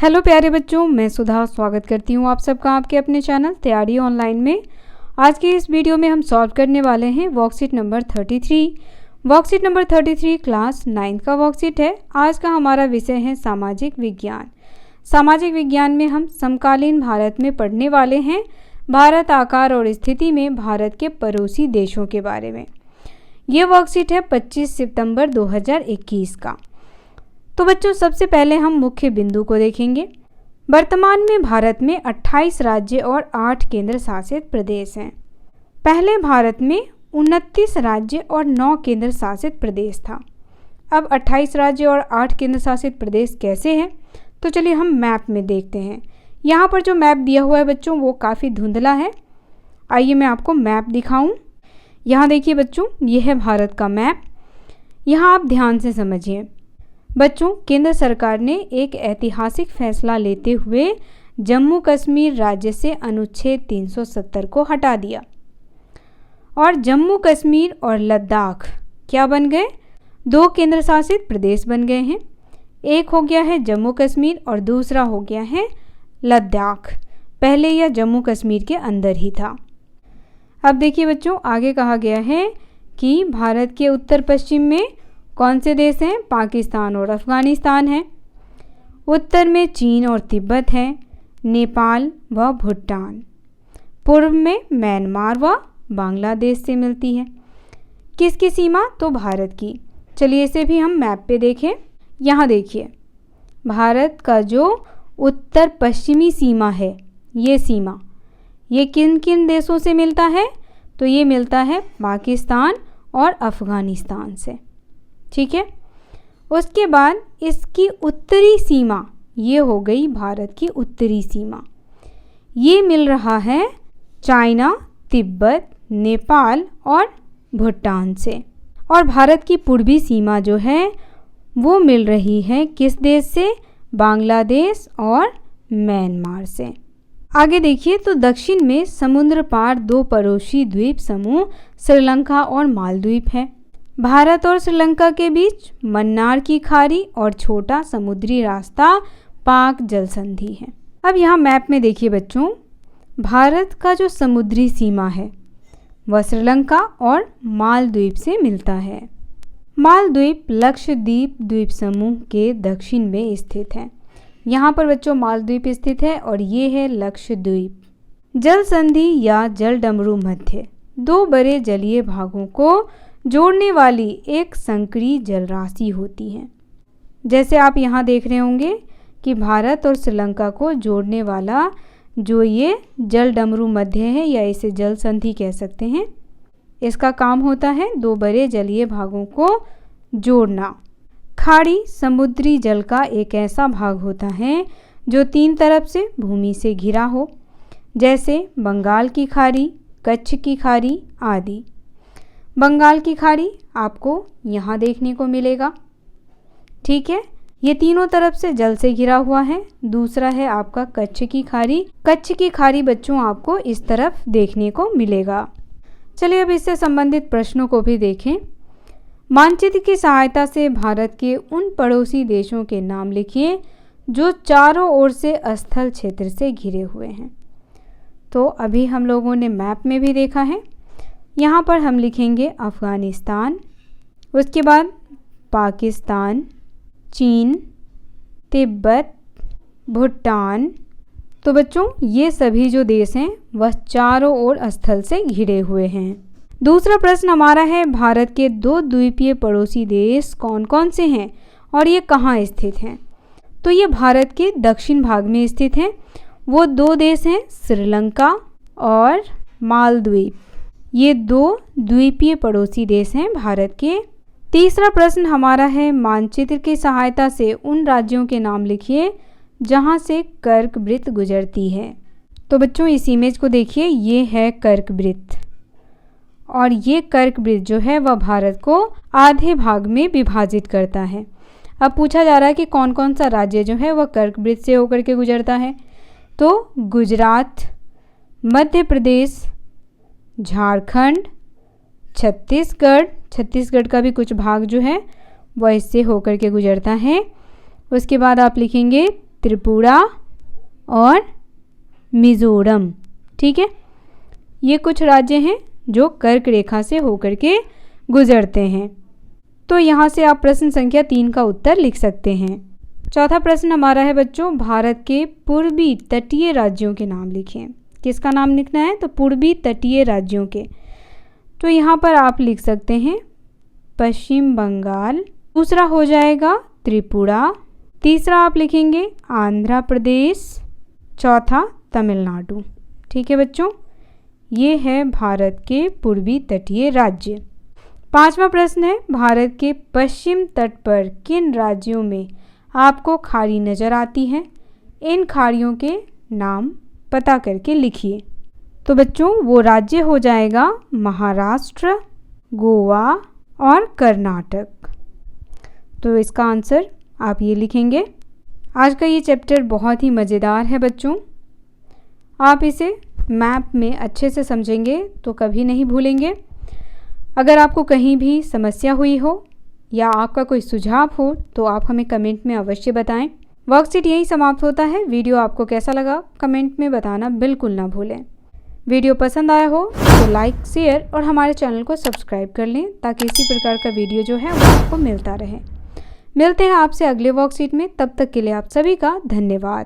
Hello प्यारे बच्चों, मैं सुधा स्वागत करती हूँ आप सबका आपके अपने चैनल तैयारी ऑनलाइन में। आज के इस वीडियो में हम सॉल्व करने वाले हैं worksheet number 33। Worksheet number 33 class 9 का वर्कशीट है। आज का हमारा विषय है सामाजिक विज्ञान। सामाजिक विज्ञान में हम समकालीन भारत में पढ़ने वाले हैं भारत आकार और स्थिति में भारत के पड़ोसी देशों के बारे में। ये वर्कशीट है 25 सितंबर 2021 का। तो बच्चों, सबसे पहले हम मुख्य बिंदु को देखेंगे। वर्तमान में भारत में 28 राज्य और 8 केंद्र शासित प्रदेश हैं। पहले भारत में 29 राज्य और 9 केंद्र शासित प्रदेश था। अब 28 राज्य और 8 केंद्र शासित प्रदेश कैसे हैं, तो चलिए हम मैप में देखते हैं। यहाँ पर जो मैप दिया हुआ है बच्चों, वो काफ़ी धुंधला है। आइए मैं आपको मैप दिखाऊं। यहाँ देखिए बच्चों, ये है भारत का मैप। यहाँ आप ध्यान से समझिए बच्चों। केंद्र सरकार ने एक ऐतिहासिक फैसला लेते हुए जम्मू कश्मीर राज्य से अनुच्छेद 370 को हटा दिया और जम्मू कश्मीर और लद्दाख क्या बन गए? 2 केंद्र शासित प्रदेश बन गए हैं। एक हो गया है जम्मू कश्मीर और दूसरा हो गया है लद्दाख। पहले यह जम्मू कश्मीर के अंदर ही था। अब देखिए बच्चों, आगे कहा गया है कि भारत के उत्तर पश्चिम में कौन से देश हैं? पाकिस्तान और अफ़गानिस्तान हैं। उत्तर में चीन और तिब्बत है, नेपाल व भूटान। पूर्व में म्यांमार व बांग्लादेश से मिलती है। किसकी सीमा? तो भारत की। चलिए इसे भी हम मैप पे देखें। यहाँ देखिए, भारत का जो उत्तर पश्चिमी सीमा है, ये सीमा ये किन किन देशों से मिलता है? तो ये मिलता है पाकिस्तान और अफ़गानिस्तान से। ठीक है। उसके बाद इसकी उत्तरी सीमा ये हो गई भारत की उत्तरी सीमा। ये मिल रहा है चाइना, तिब्बत, नेपाल और भूटान से। और भारत की पूर्वी सीमा जो है वो मिल रही है किस देश से? बांग्लादेश और म्यांमार से। आगे देखिए, तो दक्षिण में समुद्र पार 2 पड़ोसी द्वीप समूह श्रीलंका और मालदीव है। भारत और श्रीलंका के बीच मन्नार की खाड़ी और छोटा समुद्री रास्ता पाक जल संधि है। अब यहाँ मैप में देखिए बच्चों, भारत का जो समुद्री सीमा है वह श्रीलंका और मालदीव से मिलता है। मालदीव लक्षद्वीप द्वीप समूह के दक्षिण में स्थित है। यहाँ पर बच्चों मालदीव स्थित है और ये है लक्षद्वीप। जल संधि या जल डमरू मध्य 2 बड़े जलीय भागों को जोड़ने वाली एक संकरी जलराशि होती है। जैसे आप यहाँ देख रहे होंगे कि भारत और श्रीलंका को जोड़ने वाला जो ये जल डमरू मध्य है या इसे जल संधि कह सकते हैं, इसका काम होता है 2 बड़े जलीय भागों को जोड़ना। खाड़ी समुद्री जल का एक ऐसा भाग होता है जो 3 तरफ से भूमि से घिरा हो, जैसे बंगाल की खाड़ी, कच्छ की खाड़ी आदि। बंगाल की खाड़ी आपको यहाँ देखने को मिलेगा। ठीक है, ये तीनों तरफ से जल से घिरा हुआ है। दूसरा है आपका कच्छ की खाड़ी। कच्छ की खाड़ी बच्चों आपको इस तरफ देखने को मिलेगा। चलिए अब इससे संबंधित प्रश्नों को भी देखें। मानचित्र की सहायता से भारत के उन पड़ोसी देशों के नाम लिखिए जो चारों ओर से स्थल क्षेत्र से घिरे हुए हैं। तो अभी हम लोगों ने मैप में भी देखा है। यहाँ पर हम लिखेंगे अफ़गानिस्तान, उसके बाद पाकिस्तान, चीन, तिब्बत, भूटान। तो बच्चों ये सभी जो देश हैं वह चारों ओर स्थल से घिरे हुए हैं। दूसरा प्रश्न हमारा है, भारत के 2 द्वीपीय पड़ोसी देश कौन कौन से हैं और ये कहाँ स्थित हैं? तो ये भारत के दक्षिण भाग में स्थित हैं। वो 2 देश हैं श्रीलंका और मालदीव। ये 2 द्वीपीय पड़ोसी देश हैं भारत के। तीसरा प्रश्न हमारा है, मानचित्र की सहायता से उन राज्यों के नाम लिखिए जहां से कर्क वृत्त गुजरती है। तो बच्चों इस इमेज को देखिए, ये है कर्क वृत्त और ये कर्क वृत्त जो है वह भारत को आधे भाग में विभाजित करता है। अब पूछा जा रहा है कि कौन कौन सा राज्य जो है वह कर्क वृत्त से होकर के गुजरता है। तो गुजरात, मध्य प्रदेश, झारखंड, छत्तीसगढ़ का भी कुछ भाग जो है वह इससे होकर के गुजरता है। उसके बाद आप लिखेंगे त्रिपुरा और मिज़ोरम। ठीक है, ये कुछ राज्य हैं जो कर्क रेखा से होकर के गुजरते हैं। तो यहाँ से आप प्रश्न संख्या 3 का उत्तर लिख सकते हैं। चौथा प्रश्न हमारा है बच्चों, भारत के पूर्वी तटीय राज्यों के नाम लिखें। किसका नाम लिखना है? तो पूर्वी तटीय राज्यों के। तो यहाँ पर आप लिख सकते हैं पश्चिम बंगाल, दूसरा हो जाएगा त्रिपुरा, तीसरा आप लिखेंगे आंध्र प्रदेश, चौथा तमिलनाडु। ठीक है बच्चों, ये है भारत के पूर्वी तटीय राज्य। पांचवा प्रश्न है, भारत के पश्चिम तट पर किन राज्यों में आपको खाड़ी नज़र आती है? इन खाड़ियों के नाम पता करके लिखिए। तो बच्चों वो राज्य हो जाएगा महाराष्ट्र, गोवा और कर्नाटक। तो इसका आंसर आप ये लिखेंगे। आज का ये चैप्टर बहुत ही मज़ेदार है बच्चों, आप इसे मैप में अच्छे से समझेंगे तो कभी नहीं भूलेंगे। अगर आपको कहीं भी समस्या हुई हो या आपका कोई सुझाव हो तो आप हमें कमेंट में अवश्य बताएं। वर्कशीट यहीं समाप्त होता है। वीडियो आपको कैसा लगा कमेंट में बताना बिल्कुल ना भूलें। वीडियो पसंद आया हो तो लाइक, शेयर और हमारे चैनल को सब्सक्राइब कर लें ताकि इसी प्रकार का वीडियो जो है वो आपको मिलता रहे। मिलते हैं आपसे अगले वर्कशीट में, तब तक के लिए आप सभी का धन्यवाद।